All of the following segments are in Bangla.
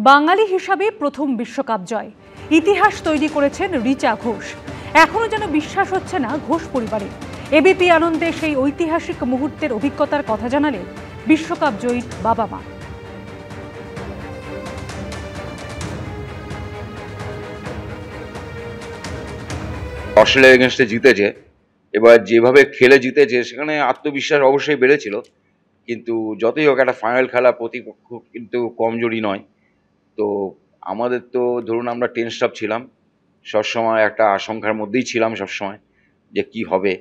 বাঙালি হিসাবে প্রথম বিশ্বকাপ জয়, ইতিহাস তৈরি করেছেন রিচা ঘোষ। এখনো যেন বিশ্বাস হচ্ছে না ঘোষ পরিবারে। এবিপি আনন্দে সেই ঐতিহাসিক মুহূর্তের অভিজ্ঞতার কথা জানালেন বিশ্বকাপ জয়ী বাবা মা। অস্ট্রেলিয়া এগেনস্টে জিতেছে, এবার যেভাবে খেলে জিতেছে সেখানে আত্মবিশ্বাস অবশ্যই বেড়েছিল, কিন্তু যতই হোক একটা ফাইনাল খেলা, প্রতিপক্ষ কিন্তু কমজোরি নয়। তো আমাদের তো ধরুন আমরা 10 স্টাফ ছিলাম, সবসময় একটা আশঙ্কার মধ্যেই ছিলাম সবসময় যে কি হবে,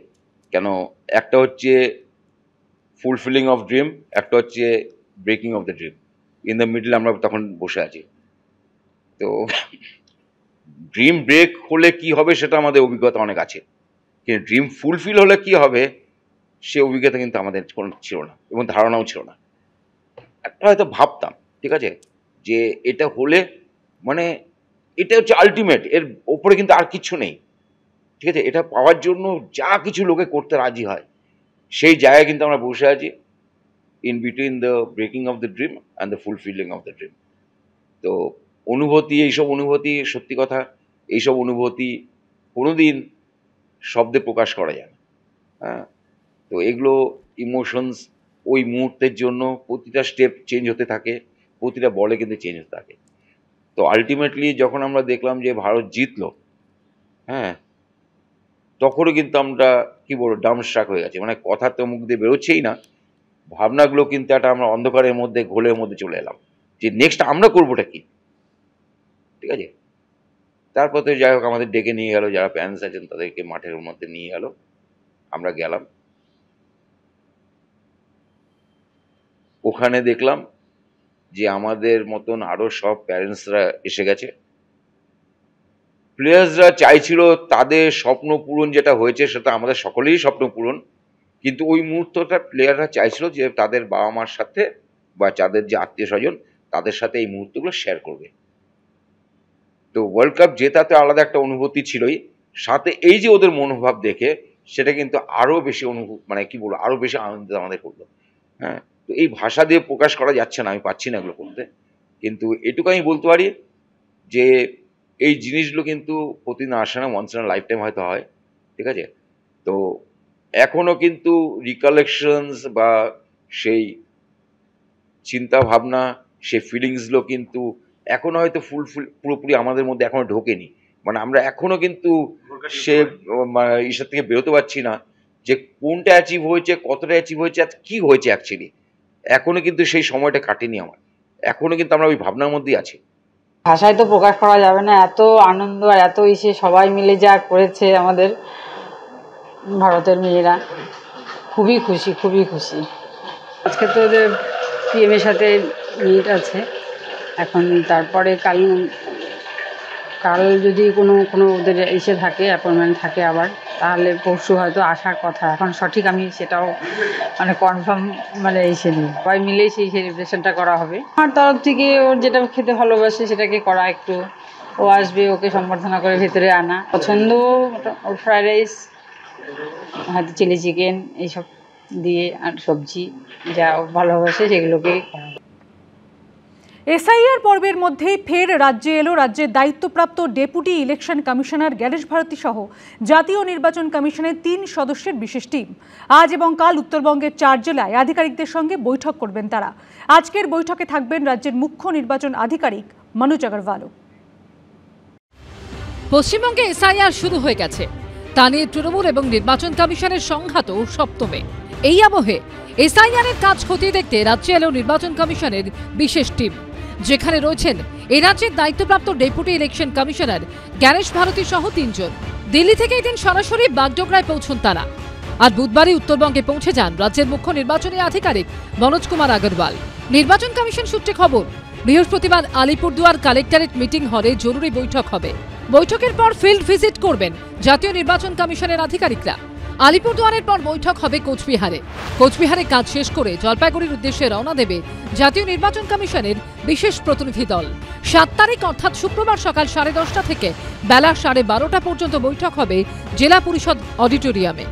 কেন একটা হচ্ছে ফুলফিলিং অফ ড্রিম, একটা হচ্ছে breaking of the dream, in the middle আমরা তখন বসে আছি। তো ড্রিম ব্রেক হলে কি হবে সেটা আমাদের অভিজ্ঞতা অনেক আছে, কিন্তু ড্রিম ফুলফিল হলে কি হবে সে অভিজ্ঞতা কিন্তু আমাদের কোনো ছিল না এবং ধারণাও ছিল না। একটা হয়তো ভাবতাম, ঠিক আছে, যে এটা হলে মানে এটা হচ্ছে আলটিমেট, এর ওপরে কিন্তু আর কিছু নেই, ঠিক আছে, এটা পাওয়ার জন্য যা কিছু লোকে করতে রাজি হয়, সেই জায়গায় কিন্তু আমরা বসে আছি in between the breaking of the dream and the fulfilling of the dream. তো অনুভূতি, এইসব অনুভূতি, সত্যি কথা এইসব অনুভূতি কোনোদিন শব্দে প্রকাশ করা যায় না। হ্যাঁ, তো এগুলো ইমোশনস ওই মুহূর্তের জন্য প্রতিটা স্টেপ চেঞ্জ হতে থাকে, প্রতিটা বলে কিন্তু চেঞ্জ হতে থাকে। তো আলটিমেটলি যখন আমরা দেখলাম যে ভারত জিতলো, হ্যাঁ, তখনও কিন্তু আমরা কি বলবো ডামস্ট্রাক হয়ে গেছে, মানে কথা তো মুখ দিয়ে বেরোচ্ছেই না, ভাবনাগুলো কিন্তু একটা আমরা অন্ধকারের মধ্যে ঘোলের মধ্যে চলে এলাম যে নেক্সট আমরা করবোটা কি, ঠিক আছে। তারপর তো যাই হোক আমাদের ডেকে নিয়ে গেল, যারা প্যারেন্টস আছেন তাদেরকে মাঠের মধ্যে নিয়ে গেল, আমরা গেলাম, ওখানে দেখলাম যে আমাদের মতন আরো সব প্যারেন্টসরা এসে গেছে। প্লেয়ার্সরা চাইছিল তাদের স্বপ্ন পূরণ, যেটা হয়েছে সেটা আমাদের সকলেরই স্বপ্ন পূরণ, কিন্তু ওই মুহূর্তটা প্লেয়াররা চাইছিল যে তাদের বাবা মার সাথে বা তাদের যে আত্মীয় স্বজন তাদের সাথে এই মুহূর্তগুলো শেয়ার করবে। তো ওয়ার্ল্ড কাপ জেতাতে আলাদা একটা অনুভূতি ছিলই, সাথে এই যে ওদের মনোভাব দেখে সেটা কিন্তু আরো বেশি মানে কি বলবো আরো বেশি আনন্দিত আমাদের করলো। হ্যাঁ, তো এই ভাষা দিয়ে প্রকাশ করা যাচ্ছে না, আমি পাচ্ছি না এগুলো করতে, কিন্তু এটুকু আমি বলতে পারি যে এই জিনিসগুলো কিন্তু প্রতিদিন আসে না, once in a life time হয়তো হয়, ঠিক আছে। তো এখনো কিন্তু রিকালেকশনস বা সেই চিন্তা ভাবনা, সেই ফিলিংসগুলো কিন্তু এখনো হয়তো পুরোপুরি আমাদের মধ্যে এখনো ঢোকেনি, মানে আমরা এখনো কিন্তু সে ঈশ্বর থেকে বেরোতে পারছি না যে কোনটা অ্যাচিভ হয়েছে, কতটা অ্যাচিভ হয়েছে, আর কি হয়েছে অ্যাকচুয়ালি, এখনো কিন্তু সেই সময়টা কাটেনি আমার, এখনো কিন্তু আমরা ওই ভাবনার মধ্যেই আছি। ভাষায় তো প্রকাশ করা যাবে না, এত আনন্দ আর এত ইসে সবাই মিলে যা করেছে আমাদের ভারতের মেয়েরা, খুবই খুশি, খুবই খুশি। আজকে তো ওদের পিএমের সাথে মিট আছে, এখন তারপরে কাল যদি কোনো ওদের এসে থাকে, অ্যাপয়েন্টমেন্ট থাকে আবার, তাহলে পরশু হয়তো আসার কথা। এখন সঠিক আমি সেটাও মানে কনফার্ম মানে এসে নিই, সবাই মিলেই সেই সেলিব্রেশনটা করা হবে। আমার তরফ থেকে ওর যেটা খেতে ভালোবাসে সেটাকে করা, একটু ও আসবে, ওকে সম্বর্ধনা করে ভেতরে আনা, পছন্দ ওর ফ্রাইড রাইস, হয়তো চিলি চিকেন এইসব দিয়ে, আর সবজি যা ও ভালোবাসে সেগুলোকেই করা। এসআইআর পর্বের মধ্যেই ফের রাজ্যে এলো রাজ্যের দায়িত্বপ্রাপ্ত deputy election commissioner Gyanesh Bharati সহ জাতীয় নির্বাচন কমিশনের 3 সদস্যের বিশেষ টিম। আজ এবং কাল উত্তরবঙ্গের 4 জেলায় আধিকারিকদের সঙ্গে বৈঠক করবেন তারা। আজকের বৈঠকে থাকবেন রাজ্যের মুখ্য নির্বাচন আধিকারিক মনোজ আগরওয়ালও। পশ্চিমবঙ্গে এসআইআর শুরু হয়ে গেছে, তা নিয়ে তৃণমূল এবং নির্বাচন কমিশনের সংঘাত সপ্তমে। এই আবহে এসআইআর এর কাজ খতিয়ে দেখতে রাজ্যে এলো নির্বাচন কমিশনের বিশেষ টিম, যেখানে রয়েছেন এই রাজ্যের দায়িত্বপ্রাপ্ত deputy election commissioner Gyanesh Bharati সহ 3 জন। দিল্লি থেকে এই দিন সরাসরি বাগডোগরায় পৌঁছন তারা, আর বুধবারই উত্তরবঙ্গে পৌঁছে যান রাজ্যের মুখ্য নির্বাচনী আধিকারিক মনোজ কুমার আগরওয়াল। নির্বাচন কমিশন সূত্রে খবর, বৃহস্পতিবার আলিপুরদুয়ার কালেক্টরেট মিটিং হলে জরুরি বৈঠক হবে। বৈঠকের পর ফিল্ড ভিজিট করবেন জাতীয় নির্বাচন কমিশনের আধিকারিকরা। আলিপুরদুয়ারের পর বৈঠক হবে কোচবিহারে কাজ শেষ করে জলপাইগুড়ির উদ্দেশ্যে রওনা দেবে জাতীয় নির্বাচন কমিশনের বিশেষ প্রতিনিধি দল। 7 তারিখ অর্থাৎ শুক্রবার সকাল 10:30 থেকে বেলা 12:30 পর্যন্ত বৈঠক হবে জেলা পরিষদ অডিটোরিয়ামে।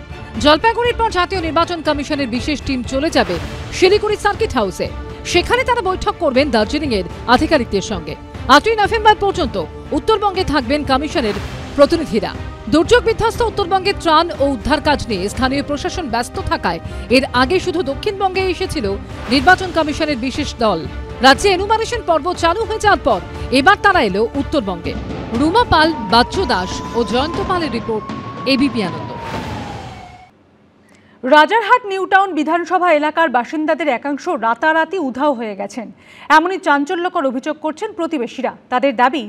জলপাইগুড়ির পর জাতীয় নির্বাচন কমিশনের বিশেষ টিম চলে যাবে শিলিগুড়ি সার্কিট হাউসে। সেখানে তারা বৈঠক করবেন দার্জিলিংয়ের আধিকারিকদের সঙ্গে। 8ই নভেম্বর পর্যন্ত উত্তরবঙ্গে থাকবেন কমিশনের প্রতিনিধিরা। দুর্যোগ বিধ্বস্ত উত্তরবঙ্গে ত্রাণ ও উদ্ধার কাজ নিয়ে স্থানীয় প্রশাসন ব্যস্ত থাকায় এর আগে শুধু দক্ষিণবঙ্গে এসেছিল নির্বাচন কমিশনের বিশেষ দল। রাজ্যে এনুমারেশন পর্ব চালু হয়ে যাওয়ার পর এবার তারা এলো উত্তরবঙ্গে। রুমা পাল, বাচ্চু দাস ও জয়ন্ত পালের রিপোর্ট, এবিপি আনন্দ। রাজারহাট নিউটাউন বিধানসভা এলাকার বাসিন্দাদের একাংশ রাতারাতি উধাও হয়ে গেছেন। এমনই চাঞ্চল্যকর অভিযোগ করছেন প্রতিবেশীরা। তাদের দাবি,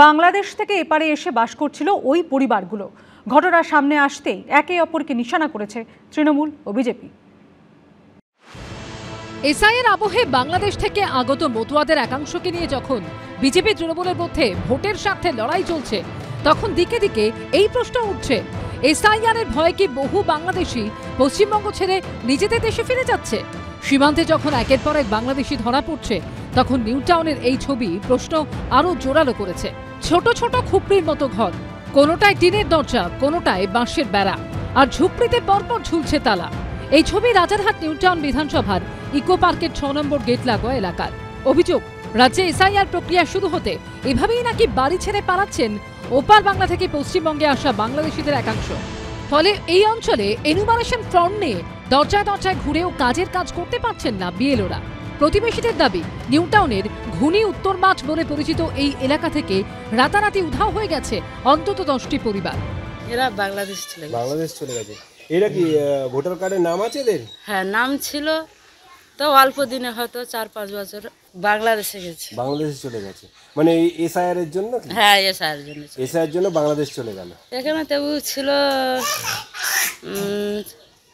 বাংলাদেশ থেকে এপারে এসে বাস করছিল ওই পরিবারগুলো। ঘটনা সামনে আসতেই একে অপরকে নিশানা করেছে তৃণমূল ও বিজেপি। এসআইয়ের আবহে বাংলাদেশ থেকে আগত মতুয়াদের একাংশকে নিয়ে যখন বিজেপি তৃণমূলের মধ্যে ভোটের স্বার্থে লড়াই চলছে, তখন দিকে দিকে এই প্রশ্ন উঠছে, এসআইআরের ভয়ে কি বহু বাংলাদেশি পশ্চিমবঙ্গ ছেড়ে নিজেদের দেশে ফিরে যাচ্ছে? সীমান্তে যখন একের পর এক বাংলাদেশি ধরা পড়ছে, তখন নিউটাউনের এই ছবি প্রশ্ন আরো জোরালো করেছে। ছোট ছোট খুপড়ির মতো ঘর, কোনোটায় টিনের দরজা, কোনোটায় বাঁশের বেড়া, আর ঝুপড়িতে পরপর ঝুলছে তালা। এই ছবি রাজারহাট নিউটাউন বিধানসভার ইকো পার্কের 6 নম্বর গেট লাগোয়া এলাকার। অভিযোগ, রাজ্যে এসআইআর প্রক্রিয়া শুরু হতে এভাবেই নাকি বাড়ি ছেড়ে পালাচ্ছেন ওপার বাংলা থেকে পশ্চিমবঙ্গে আসা বাংলাদেশিদের একাংশ। ফলে এই অঞ্চলে এনুমারেশন ফর্ম নিয়ে দরজায় দরজায় ঘুরেও কাজের কাজ করতে পারছেন না বিএলওরা। প্রতিবেশীদের দাবি, নিউটাউনের ঘুনি উত্তর মাঠ বলে পরিচিত এই এলাকা থেকে রাতারাতি উধাও হয়ে গেছে অন্তত 10টি পরিবার। এরা বাংলাদেশ চলে গেছে। এরা কি ভোটার কার্ডে নাম আছে এদের? হ্যাঁ, নাম ছিল, তো অল্প দিনে হয়তো 4-5 বছর বাংলাদেশে গেছে। বাংলাদেশে চলে গেছে মানে এই এসআইআর এর জন্য? হ্যাঁ, এসআইআর জন্য। এসআইআর জন্য বাংলাদেশ চলে গেল। এখানে তবু ছিল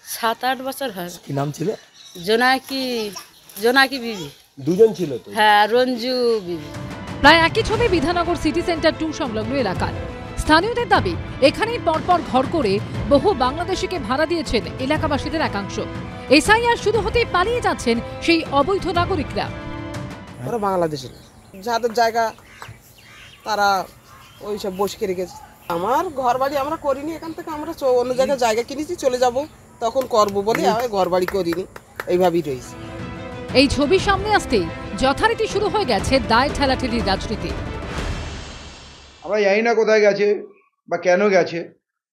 7-8 বছর হয়। কি নাম ছিল? জোনাকি বিবি। দুজন ছিল তো? হ্যাঁ, রঞ্জু বিবি। প্রায় একই ছবি বিধাননগর সিটি সেন্টার 2 সংলগ্ন এলাকার। স্থানীয়দের দাবি, এখানেই পরপর ঘর করে বহু বাংলাদেশিকে ভাড়া দিয়েছেন এলাকাবাসীদের একাংশ। এসআইআর শুরু হতেই পালিয়ে যাচ্ছেন সেই অবৈধ নাগরিকরা। ওরা বাংলাদেশের, যাদের জায়গা তারা ওইসব বসে রেখেছে। আমার ঘর বাড়ি আমরা করিনি, এখান থেকে আমরা অন্য জায়গায় জায়গা কিনেছি, চলে যাব তখন করবো বলে ঘর বাড়ি করিনি, এইভাবেই রয়েছে। এই ছবি সামনে আসতেই যথারীতি শুরু হয়ে গেছে দায় ঠেলাঠেলির রাজনীতি। আমরা জানি না কোথায় গেছে বা কেন গেছে,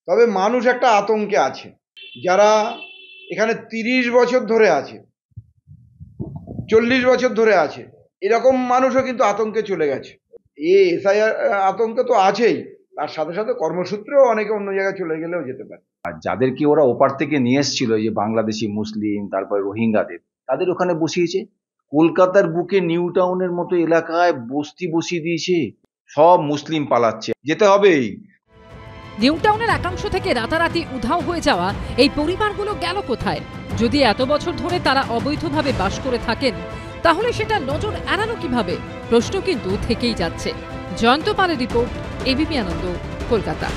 তবে মানুষ একটা আতঙ্কে আছে। যারা এখানে 30 বছর ধরে আছে, 40 বছর ধরে আছে, এরকম মানুষও কিন্তু আতঙ্কে চলে গেছে। এই এসআইআর আতঙ্ক তো আছেই, তার সাথে সাথে কর্মসূত্রেও অনেকে অন্য জায়গায় চলে গেলেও যেতে পারে। আর যাদেরকে ওরা ওপার থেকে নিয়ে এসেছিল, যে বাংলাদেশি মুসলিম, তারপরে রোহিঙ্গাদের, তাদের ওখানে বসিয়েছে। কলকাতার বুকে নিউটাউনের মতো এলাকায় বস্তি বসিয়ে দিয়েছে। সব মুসলিম পালাচ্ছে, যেতে হবেই। নিউটাউনের একাংশ থেকে রাতারাতি উধাও হয়ে যাওয়া এই পরিবারগুলো গেল কোথায়? যদি এত বছর ধরে তারা অবৈধভাবে বাস করে থাকেন, তাহলে সেটা নজর এড়ানো কিভাবে? প্রশ্ন কিন্তু থেকেই যাচ্ছে। জয়ন্ত পালের রিপোর্ট, এবিপি আনন্দ, কলকাতা।